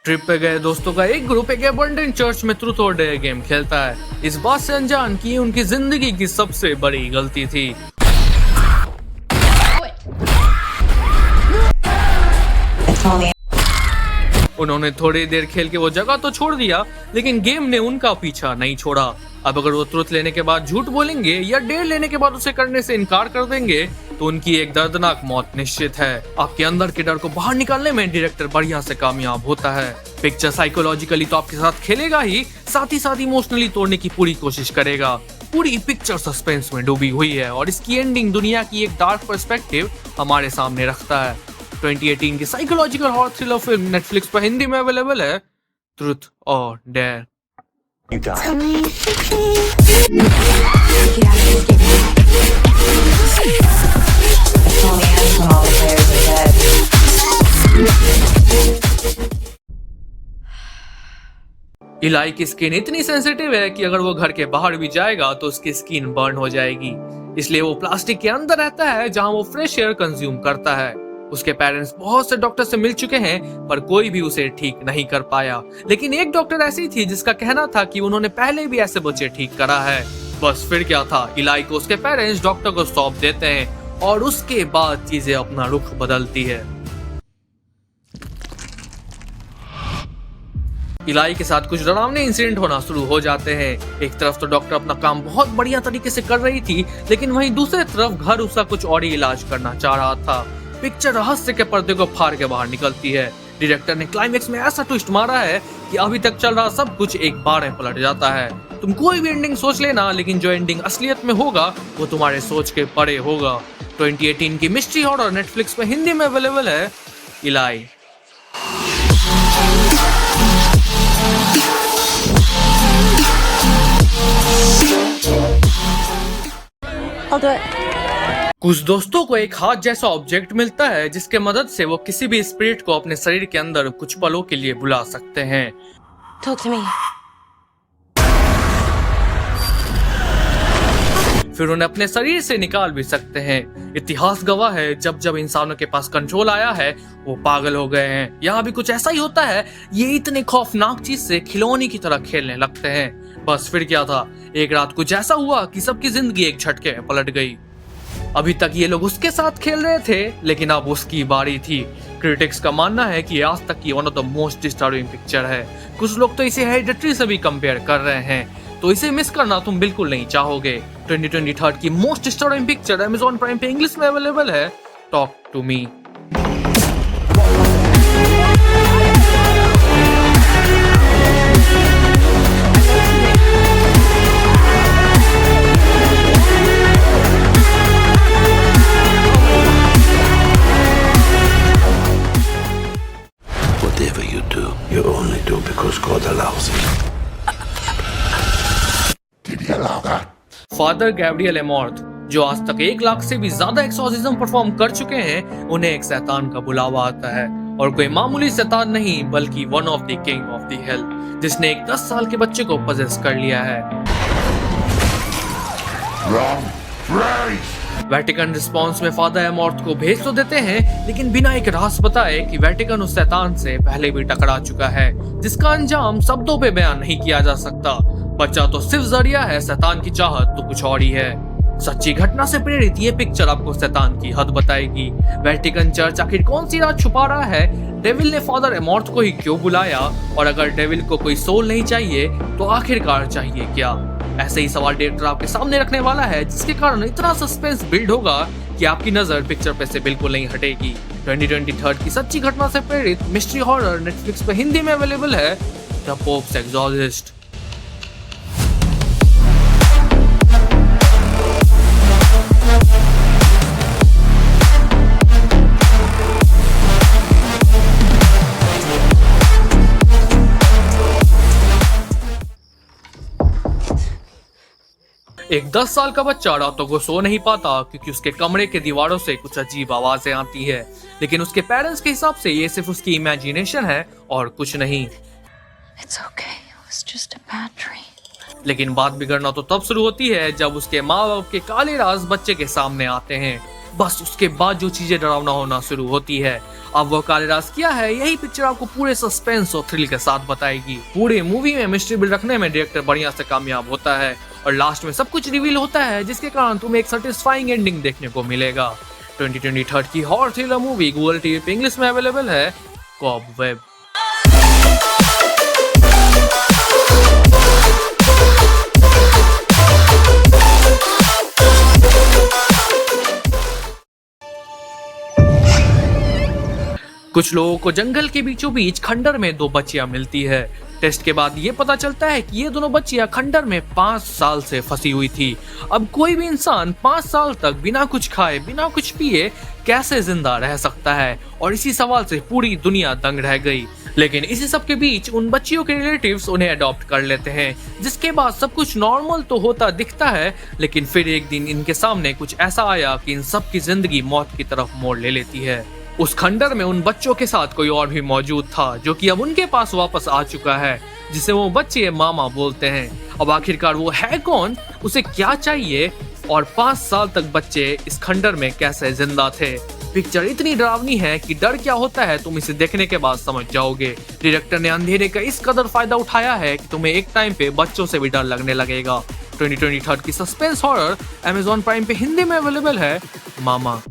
Trip पे गए दोस्तों का एक ग्रुप एक एबंडेंट चर्च में ट्रूथ और डेयर गेम खेलता है, इस बात से अनजान कि उनकी जिंदगी की सबसे बड़ी गलती थी। उन्होंने थोड़ी देर खेल के वो जगह तो छोड़ दिया, लेकिन गेम ने उनका पीछा नहीं छोड़ा। अब अगर वो ट्रुथ लेने के बाद झूठ बोलेंगे या डेयर लेने के बाद उसे करने से इनकार कर देंगे तो उनकी एक दर्दनाक मौत निश्चित है। आपके अंदर के डर को बाहर निकालने में डायरेक्टर बढ़िया से कामयाब होता है। पिक्चर साइकोलॉजिकली तो आपके साथ खेलेगा ही, साथ इमोशनली तोड़ने की पूरी कोशिश करेगा। पूरी पिक्चर सस्पेंस में डूबी हुई है और इसकी एंडिंग दुनिया की एक डार्क पर्सपेक्टिव हमारे सामने रखता है। 2018 की psychological horror thriller film Netflix पर हिंदी में अवेलेबल है, ट्रुथ और डेयर। You die. इलाई की स्किन इतनी सेंसिटिव है कि अगर वो घर के बाहर भी जाएगा तो उसकी स्किन बर्न हो जाएगी। इसलिए वो प्लास्टिक के अंदर रहता है जहां वो फ्रेश एयर कंज्यूम करता है। उसके पेरेंट्स बहुत से डॉक्टर से मिल चुके हैं पर कोई भी उसे ठीक नहीं कर पाया, लेकिन एक डॉक्टर ऐसी थी जिसका कहना था कि उन्होंने पहले भी ऐसे बच्चे ठीक करा है। बस फिर क्या था, इलाई को उसके पेरेंट्स डॉक्टर को सौंप देते हैं और उसके बाद चीजें अपना रुख बदलती है। इलाई के साथ कुछ डरावने इंसिडेंट होना शुरू हो जाते हैं। एक तरफ तो डॉक्टर अपना काम बहुत बढ़िया तरीके से कर रही थी, लेकिन वहीं दूसरी तरफ घर उसका कुछ और ही इलाज करना चाह रहा था। पिक्चर रहस्य के पर्दे को फाड़ के बाहर निकलती है। डायरेक्टर ने क्लाइमेक्स में ऐसा ट्विस्ट मारा है कि अभी तक चल रहा सब कुछ एक बार में पलट जाता है। तुम कोई भी एंडिंग सोच लेना, लेकिन जो एंडिंग असलियत में होगा वो तुम्हारे सोच के परे होगा। 2018 की मिस्ट्री हॉरर नेटफ्लिक्स पे हिंदी में अवेलेबल है, इलाई। I'll do it. कुछ दोस्तों को एक हाथ जैसा ऑब्जेक्ट मिलता है जिसके मदद से वो किसी भी स्पिरिट को अपने शरीर के अंदर कुछ पलों के लिए बुला सकते हैं। Talk to me. फिर उन्हें अपने शरीर से निकाल भी सकते हैं। इतिहास गवाह है, जब जब इंसानों के पास कंट्रोल आया है वो पागल हो गए हैं। यहाँ भी कुछ ऐसा ही होता है, ये इतने खौफनाक चीज से खिलौने की तरह खेलने लगते हैं। बस फिर क्या था, एक रात कुछ ऐसा हुआ कि सबकी जिंदगी एक झटके में पलट गई। अभी तक ये लोग उसके साथ खेल रहे थे, लेकिन अब उसकी बारी थी। क्रिटिक्स का मानना है कि आज तक की one of the most disturbing picture है। कुछ लोग तो इसे हेरिडिटरी से भी कंपेयर कर रहे हैं, तो इसे मिस करना तुम बिल्कुल नहीं चाहोगे। 2023 की most disturbing picture Amazon Prime पे इंग्लिश में अवेलेबल है, talk to me. Whatever you do, you only do because God allows it. Did he allow that? Father Gabriel Amorth, जो आज तक 1 लाख से भी ज्यादा एक्सॉर्सिज्म परफॉर्म कर चुके हैं, उन्हें एक शैतान का बुलावा आता है, और कोई मामूली शैतान नहीं बल्कि one of the king of the hell, जिसने एक 10 साल के बच्चे को पजेस कर लिया है। Wrong. Right. वेटिकन रिस्पांस में फादर एमॉर्थ को भेज तो देते हैं, लेकिन बिना एक राज बताए कि वेटिकन उस शैतान से पहले भी टकरा चुका है, जिसका अंजाम शब्दों पे बयान नहीं किया जा सकता। बच्चा तो सिर्फ जरिया है, शैतान की चाहत तो कुछ और ही है। सच्ची घटना से प्रेरित ये पिक्चर आपको शैतान की हद बताएगी। वेटिकन चर्च आखिर कौन सी राज छुपा रहा है, डेविल ने फादर एमॉर्थ को ही क्यों बुलाया, और अगर डेविल को कोई सोल नहीं चाहिए तो आखिरकार चाहिए क्या? ऐसे ही सवाल डायरेक्टर आपके सामने रखने वाला है, जिसके कारण इतना सस्पेंस बिल्ड होगा कि आपकी नजर पिक्चर पे से बिल्कुल नहीं हटेगी। 2023 की सच्ची घटना से प्रेरित मिस्ट्री हॉरर नेटफ्लिक्स पे हिंदी में अवेलेबल है, द पोप्स एक्सॉर्सिस्ट। एक 10 साल का बच्चा रातों को सो नहीं पाता क्योंकि उसके कमरे के दीवारों से कुछ अजीब आवाजें आती है, लेकिन उसके पेरेंट्स के हिसाब से ये सिर्फ उसकी इमेजिनेशन है और कुछ नहीं। It's okay. It was just a bad dream. लेकिन बात बिगड़ना तो तब शुरू होती है जब उसके माँ बाप के काले राज बच्चे के सामने आते हैं। बस उसके बाद जो चीजें डरावना होना शुरू होती है। अब वो काले राज क्या है, यही पिक्चर आपको पूरे सस्पेंस और थ्रिल के साथ बताएगी। पूरे मूवी में मिस्ट्री बिल्ड रखने में डायरेक्टर बढ़िया से कामयाब होता है और लास्ट में सब कुछ रिवील होता है, जिसके कारण तुम्हें एक सेटिस्फाइंग एंडिंग देखने को मिलेगा। 2023 की horror thriller movie Google TV पे इंग्लिश में अवेलेबल है, कॉबवेब। कुछ लोगों को जंगल के बीचों बीच खंडर में 2 बच्चियां मिलती है। टेस्ट के बाद ये पता चलता है कि ये दोनों बच्चियां खंडर में 5 साल से फंसी हुई थी। अब कोई भी इंसान 5 साल तक बिना कुछ खाए बिना कुछ पिए कैसे जिंदा रह सकता है, और इसी सवाल से पूरी दुनिया दंग रह गई। लेकिन इसी सब के बीच उन बच्चियों के रिलेटिव्स उन्हें अडॉप्ट कर लेते हैं, जिसके बाद सब कुछ नॉर्मल तो होता दिखता है, लेकिन फिर एक दिन इनके सामने कुछ ऐसा आया कि इन सब की जिंदगी मौत की तरफ मोड़ ले लेती है। उस खंडर में उन बच्चों के साथ कोई और भी मौजूद था, जो कि अब उनके पास वापस आ चुका है, जिसे वो बच्चे मामा बोलते हैं। अब आखिरकार वो है कौन, उसे क्या चाहिए, और 5 साल तक बच्चे इस खंडर में कैसे जिंदा थे। पिक्चर इतनी डरावनी है कि डर क्या होता है तुम इसे देखने के बाद समझ जाओगे। डायरेक्टर ने अंधेरे का इस कदर फायदा उठाया है कि तुम्हें एक टाइम पे बच्चों से भी डर लगने लगेगा। 2023 की सस्पेंस हॉरर Amazon प्राइम पे हिंदी में अवेलेबल है, मामा।